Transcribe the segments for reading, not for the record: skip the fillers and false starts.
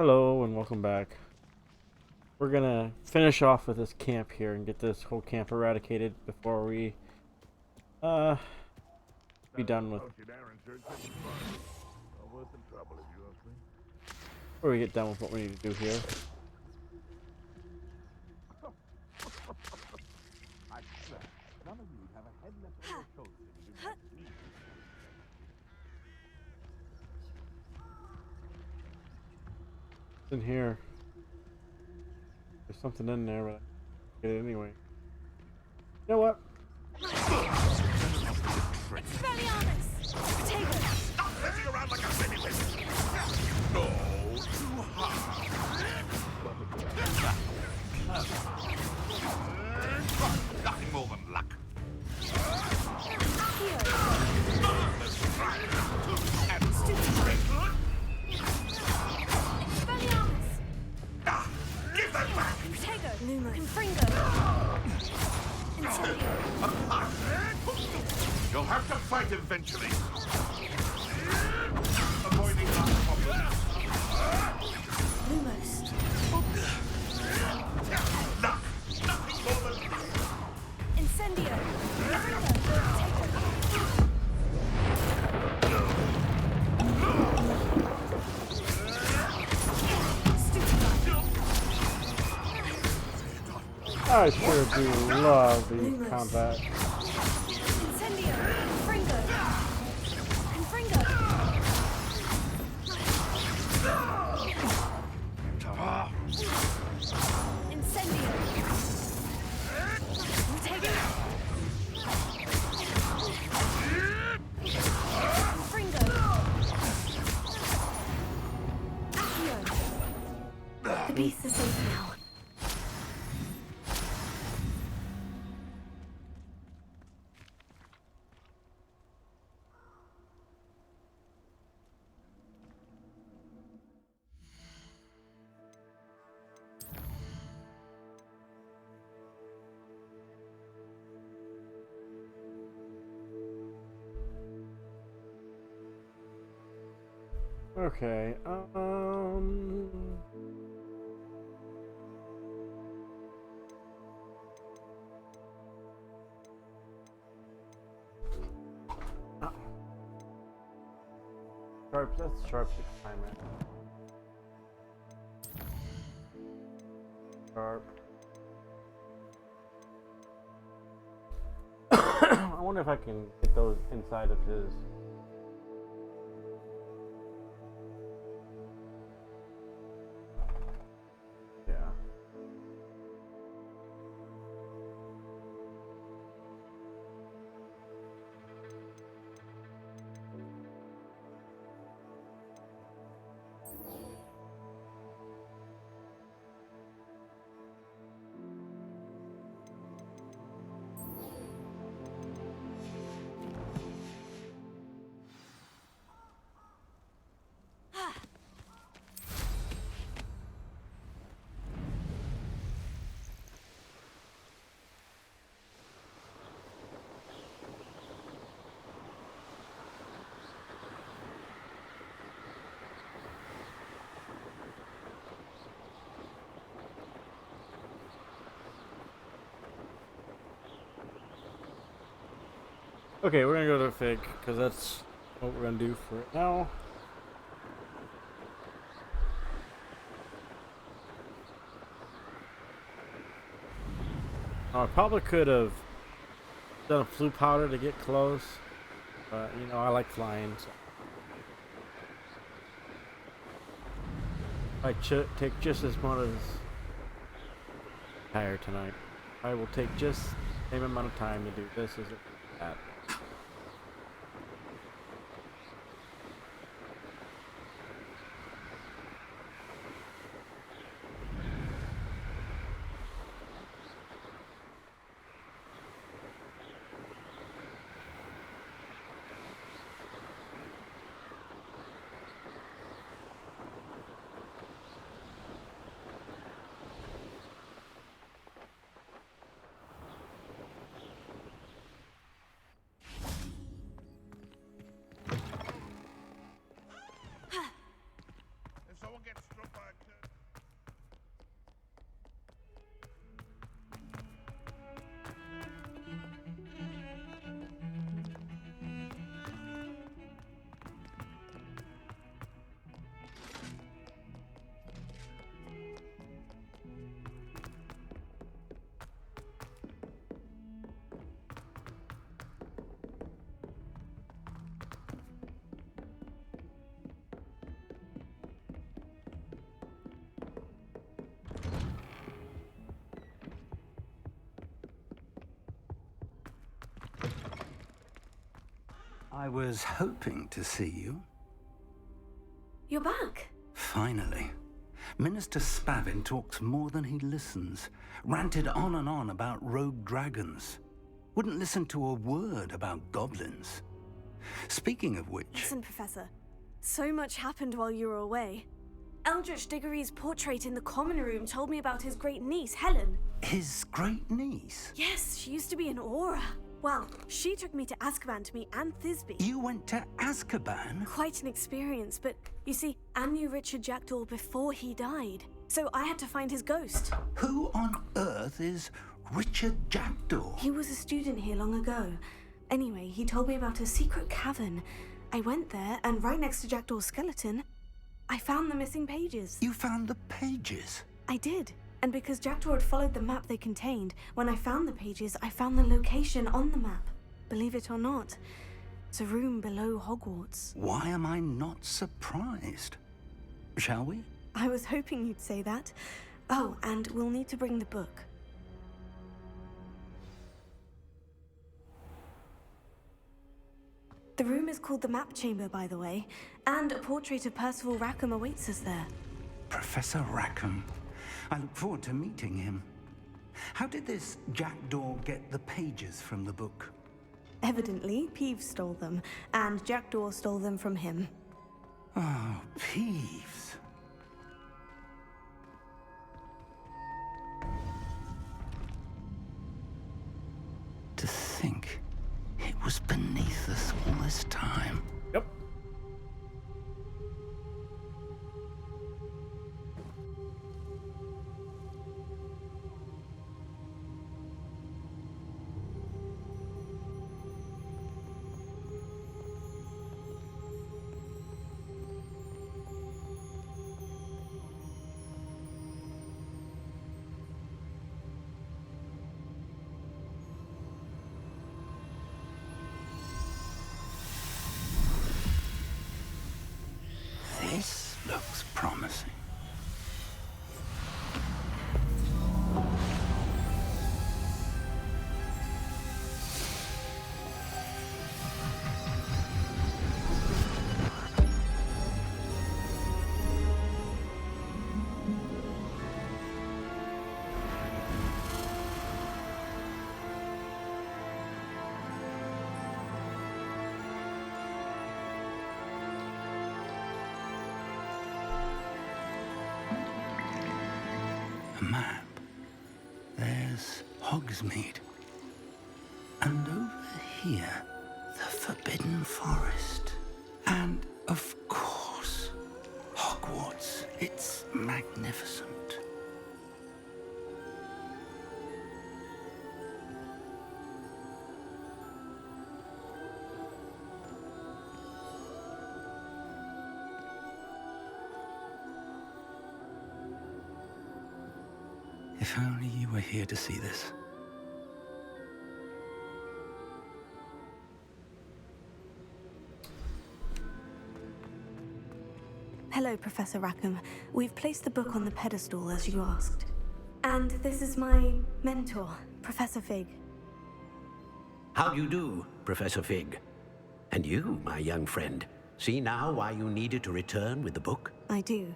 Hello and welcome back. We're gonna finish off with this camp here and get this whole camp eradicated before we be done with before we get done with what we need to do here. In here. There's something in there, but I get it anyway. You know what? Expelliarmus! Potato! Stop messing around like a silly wizard! No, too hard! Nothing more than luck. Give that back! Potato! Confringo! Incendio! You'll have to fight eventually. Avoiding that problem. Lumos! Luck! Nothing more than luck. Incendio! I sure do love the combat. Incendio! Confringo! Confringo! Incendio! Potato! Confringo! Accio! The beast is safe now. Okay, Sharp, that's sharp timer. Sharp. I wonder if I can get those inside of his. Yeah. Okay, we're gonna go to Fig, because that's what we're gonna do for it now. I probably could have done a flu powder to get close, but you know, I like flying, so. I take just as much as tired tonight. I will take just the same amount of time to do this as that. I was hoping to see you. You're back. Finally. Minister Spavin talks more than he listens. Ranted on and on about rogue dragons. Wouldn't listen to a word about goblins. Speaking of which... Listen, Professor. So much happened while you were away. Eldritch Diggory's portrait in the common room told me about his great niece, Helen. His great niece? Yes, she used to be an Aura. Well, she took me to Azkaban to meet Anne Thisbe. You went to Azkaban? Quite an experience, but you see, Anne knew Richard Jackdaw before he died. So I had to find his ghost. Who on earth is Richard Jackdaw? He was a student here long ago. Anyway, he told me about a secret cavern. I went there, and right next to Jackdaw's skeleton, I found the missing pages. You found the pages? I did. And because Jackdaw had followed the map they contained, when I found the pages, I found the location on the map. Believe it or not, it's a room below Hogwarts. Why am I not surprised? Shall we? I was hoping you'd say that. Oh, and we'll need to bring the book. The room is called the Map Chamber, by the way, and a portrait of Percival Rackham awaits us there. Professor Rackham. I look forward to meeting him. How did this Jackdaw get the pages from the book? Evidently, Peeves stole them, and Jackdaw stole them from him. Oh, Peeves. To think it was beneath us all this time. Yep. This looks promising. Map. There's Hogsmeade. And over here, the Forbidden Forest. And, of course, Hogwarts. It's magnificent. If only you were here to see this. Hello, Professor Rackham. We've placed the book on the pedestal, as you asked. And this is my mentor, Professor Fig. How do you do, Professor Fig? And you, my young friend, see now why you needed to return with the book? I do.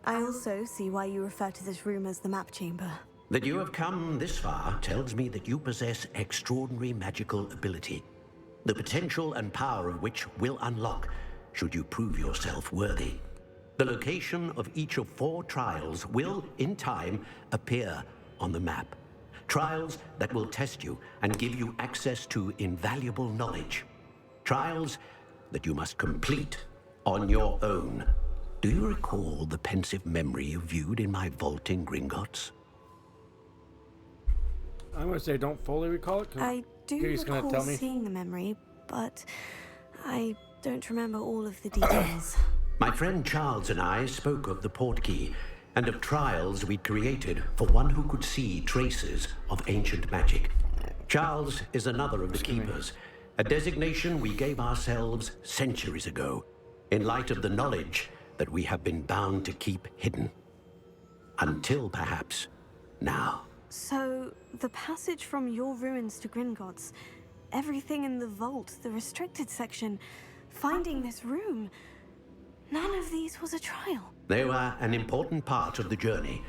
I also see why you refer to this room as the Map Chamber. That you have come this far tells me that you possess extraordinary magical ability, the potential and power of which will unlock should you prove yourself worthy. The location of each of 4 trials will, in time, appear on the map. Trials that will test you and give you access to invaluable knowledge. Trials that you must complete on your own. Do you recall the pensive memory you viewed in my vault in Gringotts? I'm going to say don't fully recall it. I do Kirby's gonna recall tell me. seeing the memory, but I don't remember all of the details. My friend Charles and I spoke of the portkey and of trials we'd created for one who could see traces of ancient magic. Charles is another of the keepers, a designation we gave ourselves centuries ago, in light of the knowledge that we have been bound to keep hidden. Until perhaps now. So, the passage from your ruins to Gringotts, everything in the vault, the restricted section, finding this room. None of these was a trial. They were an important part of the journey,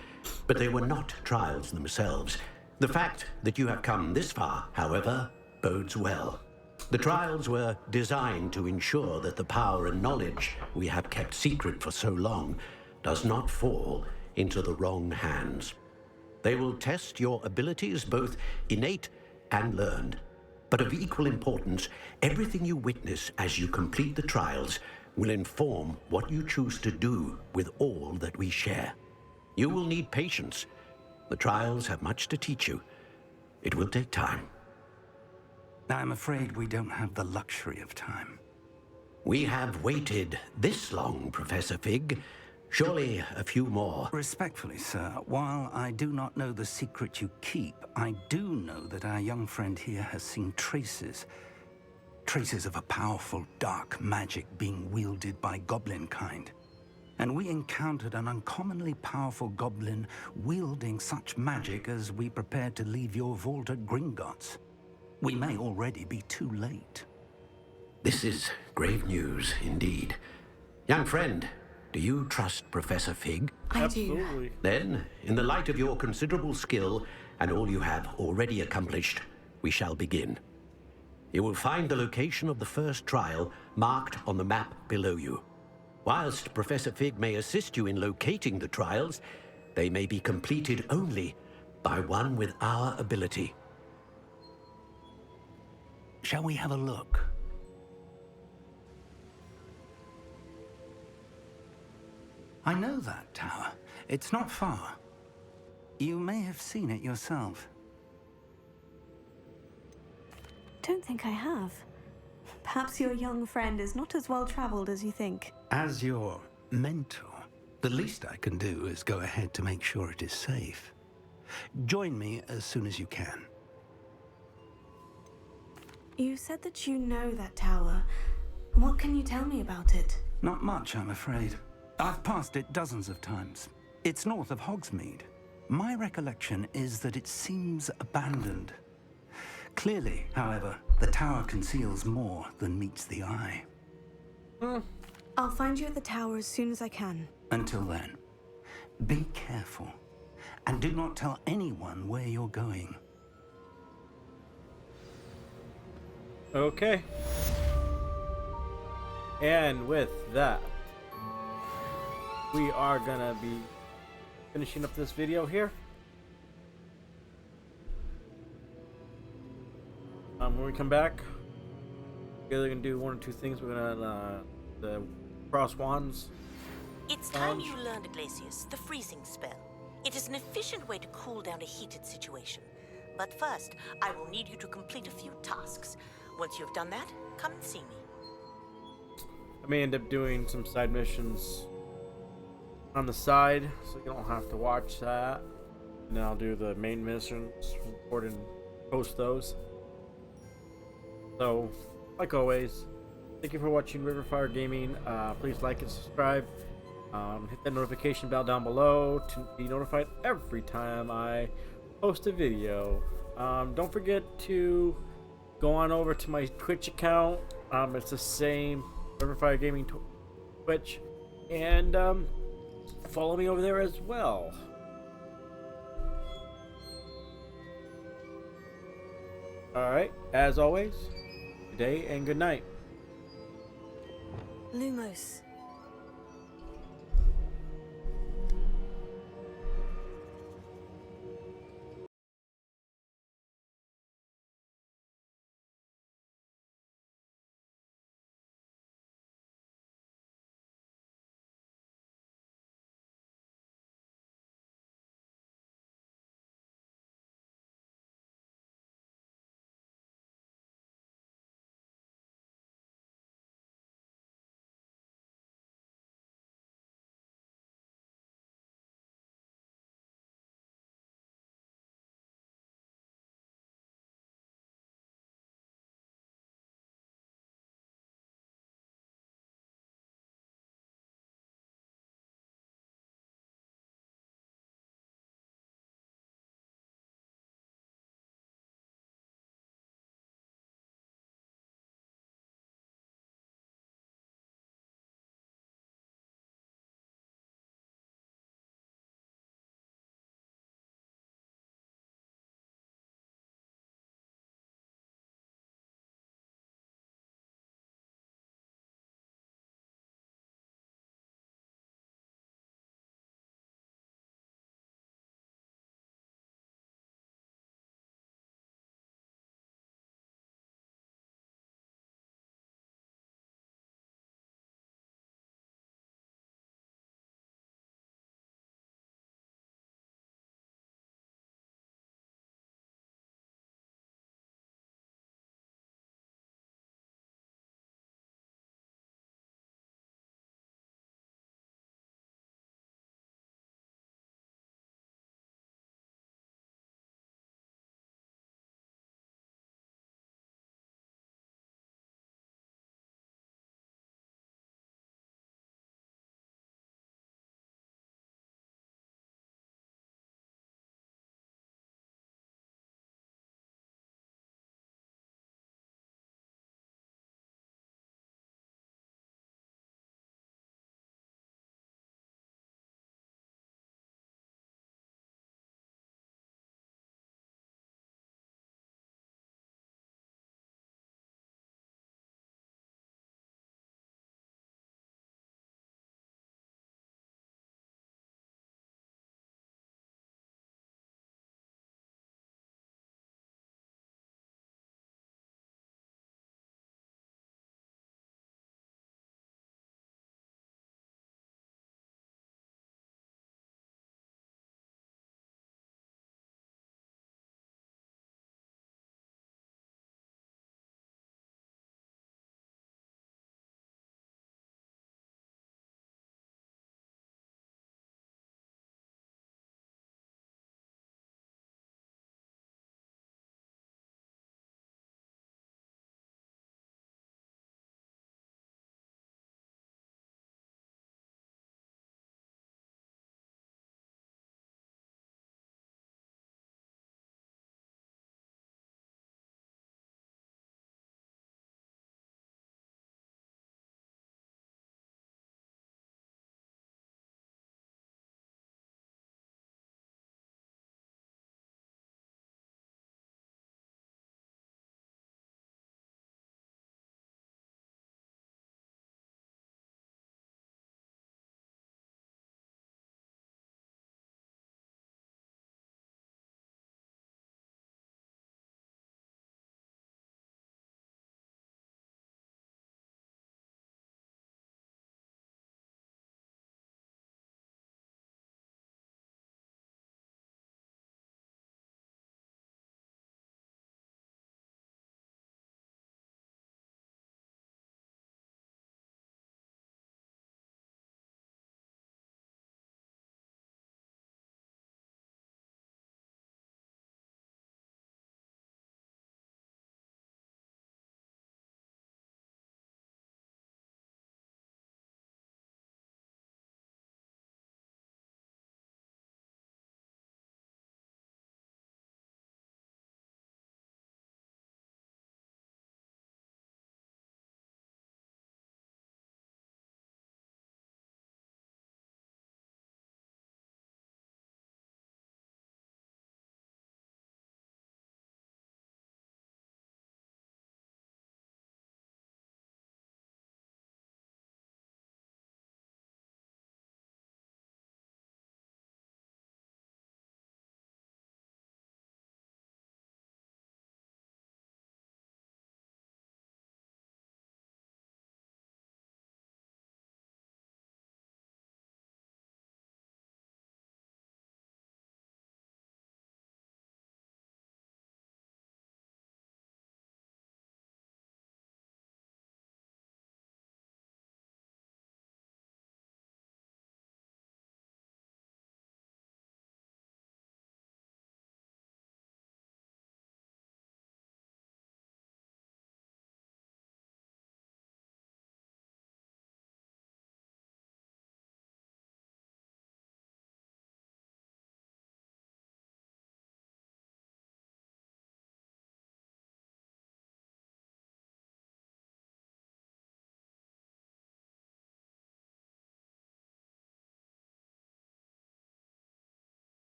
but they were not trials themselves. The fact that you have come this far, however, bodes well. The trials were designed to ensure that the power and knowledge we have kept secret for so long does not fall into the wrong hands. They will test your abilities, both innate and learned. But of equal importance, everything you witness as you complete the trials will inform what you choose to do with all that we share. You will need patience. The trials have much to teach you. It will take time. I'm afraid we don't have the luxury of time. We have waited this long, Professor Fig. Surely a few more. Respectfully, sir, while I do not know the secret you keep, I do know that our young friend here has seen traces of a powerful dark magic being wielded by goblin kind. And we encountered an uncommonly powerful goblin wielding such magic as we prepared to leave your vault at Gringotts. We may already be too late. This is grave news indeed. Young friend, do you trust Professor Fig? I do. Absolutely. Then, in the light of your considerable skill and all you have already accomplished, we shall begin. You will find the location of the first trial marked on the map below you. Whilst Professor Fig may assist you in locating the trials, they may be completed only by one with our ability. Shall we have a look? I know that tower. It's not far. You may have seen it yourself. Don't think I have. Perhaps your young friend is not as well traveled as you think. As your mentor, the least I can do is go ahead to make sure it is safe. Join me as soon as you can. You said that you know that tower. What can you tell me about it? Not much, I'm afraid. I've passed it dozens of times. It's north of Hogsmeade. My recollection is that it seems abandoned. Clearly, however, the tower conceals more than meets the eye. I'll find you at the tower as soon as I can. Until then, be careful, and do not tell anyone where you're going. Okay. And with that, we are gonna be finishing up this video here. When we come back, we're either gonna do one or two things. We're gonna the cross wands. It's time you learned, Glacius, the freezing spell. It is an efficient way to cool down a heated situation. But first, I will need you to complete a few tasks. Once you've done that, come and see me. I may end up doing some side missions on the side, so you don't have to watch that. And then I'll do the main missions, record and post those. So, like always, thank you for watching Riverfire Gaming. Please like and subscribe. Hit that notification bell down below to be notified every time I post a video. Don't forget to go on over to my Twitch account. It's the same, Riverfire Gaming Twitch, and follow me over there as well. Alright, as always, good day and good night. Lumos.